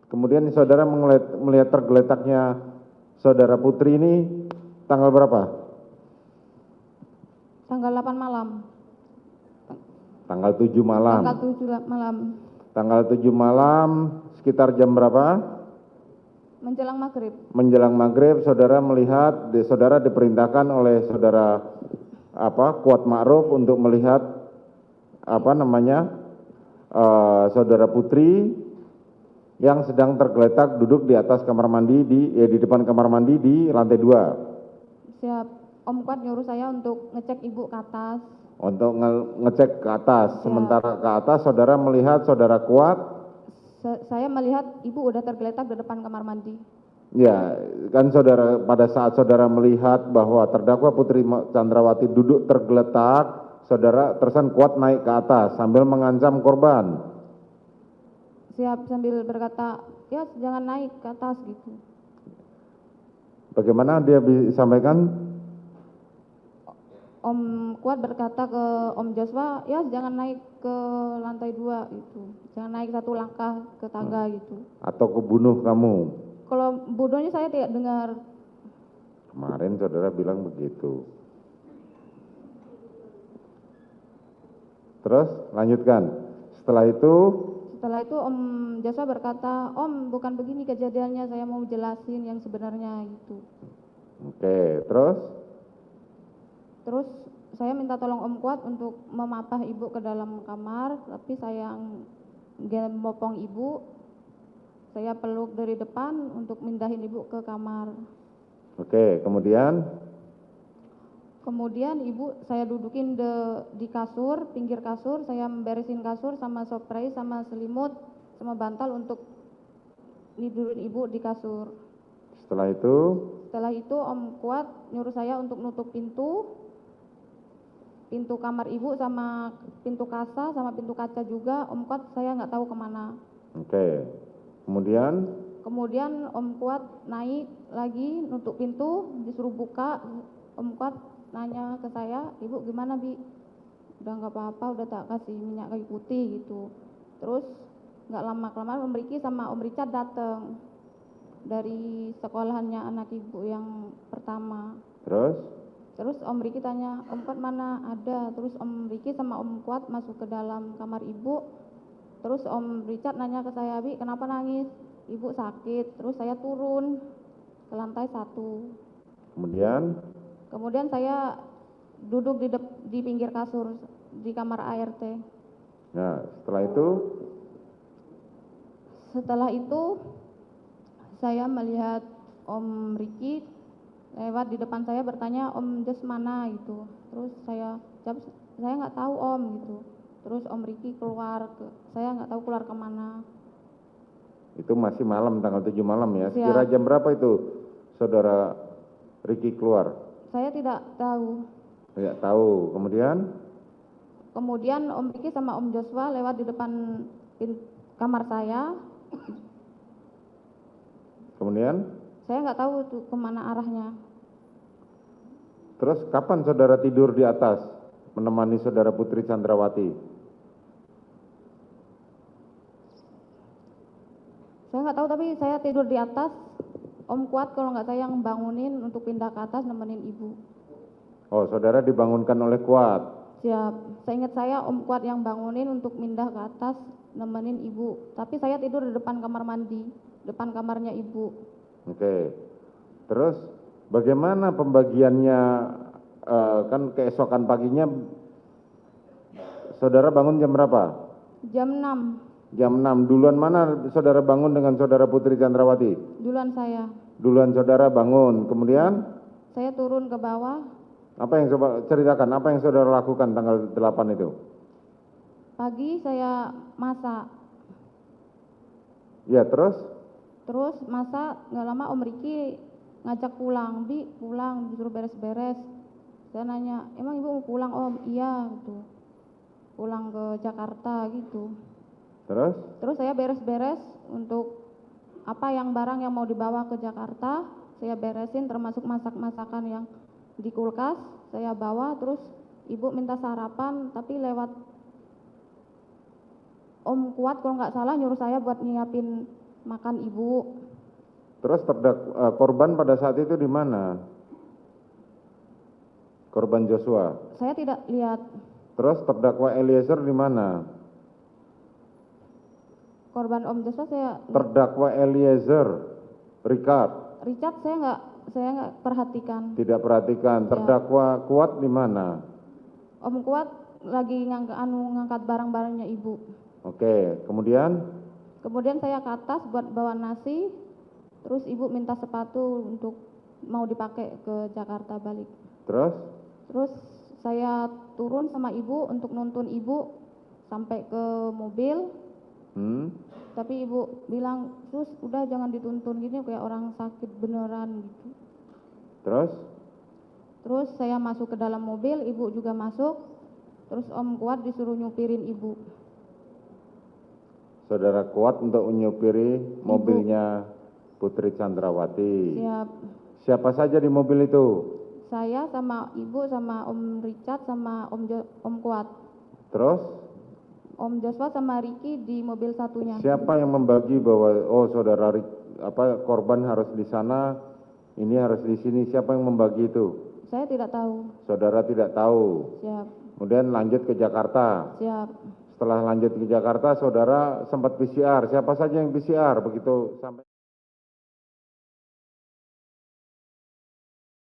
Kemudian saudara melihat tergeletaknya saudara Putri ini tanggal berapa? Tanggal 8 malam. Tanggal 7 malam. Tanggal 7 malam. Tanggal 7 malam sekitar jam berapa? Menjelang maghrib. Menjelang maghrib saudara melihat, saudara diperintahkan oleh saudara Kuat Ma'ruf untuk melihat saudara Putri yang sedang tergeletak duduk di atas kamar mandi di depan kamar mandi di lantai 2. Siap. Om Kuat nyuruh saya untuk ngecek ibu ke atas. Untuk ngecek ke atas. Sementara ke atas saudara melihat saudara Kuat. Saya melihat ibu udah tergeletak di depan kamar mandi. Ya, kan saudara pada saat saudara melihat bahwa terdakwa Putri Chandrawati duduk tergeletak, saudara terkesan Kuat naik ke atas sambil mengancam korban. Siap, sambil berkata, ya jangan naik ke atas gitu. Bagaimana dia disampaikan? Om Kuat berkata ke Om Joshua, ya jangan naik ke lantai 2 gitu. Jangan naik 1 langkah ke tangga gitu. Atau kebunuh kamu? Kalau bodohnya saya tidak dengar. Kemarin saudara bilang begitu. Terus lanjutkan. Setelah itu Om Joshua berkata, Om bukan begini kejadiannya, saya mau jelasin yang sebenarnya gitu. Oke, Terus saya minta tolong Om Kuat untuk memapah ibu ke dalam kamar, tapi saya membopong ibu. Saya peluk dari depan untuk mindahin ibu ke kamar. Oke, kemudian? Kemudian ibu saya dudukin di kasur, pinggir kasur, saya beresin kasur sama spray, sama selimut, sama bantal untuk tidurin ibu di kasur. Setelah itu Om Kuat nyuruh saya untuk nutup pintu kamar ibu sama pintu kasa sama pintu kaca juga. Om Kuat saya nggak tahu kemana. Oke. Kemudian Om Kuat naik lagi nutup pintu, disuruh buka. Om Kuat nanya ke saya, ibu gimana Bi? Udah nggak apa-apa, udah tak kasih minyak kayu putih gitu. Terus nggak lama-kelamaan Om Riki sama Om Richard datang dari sekolahannya anak ibu yang pertama. Terus Om Riki tanya, Om Kuat mana? Ada. Terus Om Riki sama Om Kuat masuk ke dalam kamar ibu. Terus Om Richard nanya ke saya, Bi kenapa nangis? Ibu sakit. Terus saya turun ke lantai 1. Kemudian saya duduk di pinggir kasur di kamar ART. Nah, setelah itu saya melihat Om Riki lewat di depan saya bertanya, Om Jos mana gitu. Terus saya jawab, saya nggak tahu Om gitu. Terus Om Riki keluar, saya nggak tahu keluar kemana. Itu masih malam, tanggal 7 malam ya. Siap. Sekira jam berapa itu saudara Riki keluar? Saya tidak tahu. Tidak tahu. Kemudian Om Riki sama Om Joshua lewat di depan kamar saya. Kemudian? Saya nggak tahu tuh kemana arahnya. Terus kapan saudara tidur di atas menemani saudara Putri Chandrawati? Saya nggak tahu, tapi saya tidur di atas. Om Kuat kalau nggak saya yang bangunin untuk pindah ke atas nemenin ibu. Oh, saudara dibangunkan oleh Kuat? Siap. Seingat saya Om Kuat yang bangunin untuk pindah ke atas nemenin ibu. Tapi saya tidur di depan kamar mandi, depan kamarnya ibu. Oke. Terus bagaimana pembagiannya, kan keesokan paginya saudara bangun jam berapa? Jam 6. Jam 6. Duluan mana saudara bangun dengan saudara Putri Chandrawati? Duluan saya. Duluan saudara bangun, kemudian? Saya turun ke bawah. Apa yang coba ceritakan, apa yang saudara lakukan tanggal 8 itu? Pagi saya masak. Ya, terus? Terus masak, nggak lama Om Riki ngajak pulang, Bi pulang disuruh beres-beres. Saya nanya, emang ibu mau pulang Om? Iya gitu. Pulang ke Jakarta gitu. Terus saya beres-beres untuk apa yang barang yang mau dibawa ke Jakarta, saya beresin termasuk masak-masakan yang di kulkas, saya bawa. Terus ibu minta sarapan, tapi lewat Om Kuat kalau nggak salah nyuruh saya buat nyiapin makan ibu. Terus korban pada saat itu di mana? Korban Joshua. Saya tidak lihat. Terus terdakwa Eliezer di mana? Korban Om Joshua saya Terdakwa Eliezer, Richard. Richard saya nggak perhatikan. Tidak perhatikan. Terdakwa Kuat di mana? Om Kuat lagi ngangkat barang-barangnya ibu. Oke, kemudian? Kemudian saya ke atas buat bawa nasi, terus ibu minta sepatu untuk mau dipakai ke Jakarta balik. Terus saya turun sama ibu untuk nuntun ibu sampai ke mobil. Tapi ibu bilang, "Sus, udah jangan dituntun gini, kayak orang sakit beneran gitu." Terus saya masuk ke dalam mobil, ibu juga masuk. Terus Om Kuat disuruh nyupirin ibu. Saudara Kuat untuk menyupiri mobilnya Putri Chandrawati. Siap. Siapa saja di mobil itu? Saya sama ibu sama Om Richard sama Om Kuat. Terus? Om Joshua sama Ricky di mobil satunya. Siapa yang membagi bahwa saudara korban harus di sana, ini harus di sini? Siapa yang membagi itu? Saya tidak tahu. Saudara tidak tahu. Siap. Kemudian lanjut ke Jakarta. Siap. Setelah lanjut ke Jakarta, saudara sempat PCR. Siapa saja yang PCR begitu sampai